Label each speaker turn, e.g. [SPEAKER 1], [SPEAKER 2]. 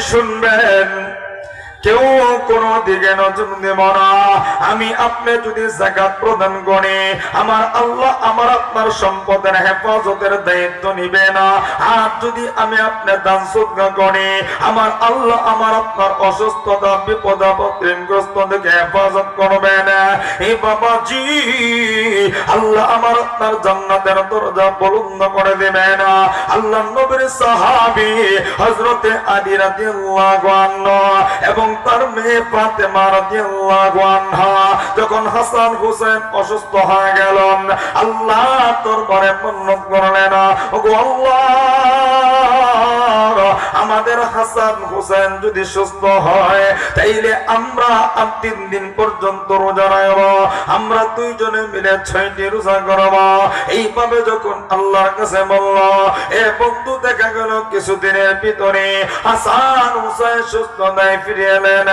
[SPEAKER 1] শুনবেন, কেউ কোন দিকে নজর দেব না। আমি আপনি যদি যাকাত প্রদান করি, আমার আল্লাহ আমার আপনার সম্পদের হেফাজতের দায়িত্ব নিবে না। আর যদি আমি আপনার দান সদকা করি, আমার আল্লাহ আমার আপনার অসুস্থতা বিপদ আপদ ঋণগ্রস্ত থেকে হেফাজত করবে না। এই বাবাজি, আল্লাহ আমার আপনার জান্নাতের দরজা বুলন্দ করে দেবে না। আল্লাহ নবীর সাহাবী হযরতে আলী রাদিয়াল্লাহু আনহু এবং তার মেয়ে ফাতেমা রাদিয়াল্লাহু আনহা যখন হাসান হোসেন অসুস্থ হয়ে গেল, আল্লাহ দরবারে মান্নত করলেন, ওগো আল্লাহ, আমাদের হাসান হোসেন যদি সুস্থ হয় তাইলে আমরা 3 দিন পর্যন্ত রোজা রাখব, আমরা দুইজনে মিলে 6টি রোজা করব। এইভাবে যখন আল্লাহর কাছে বলল, এ বন্ধু দেখা গেল কিছুদিনের ভিতরে হাসান হোসেন সুস্থতায় ফিরে এলেন।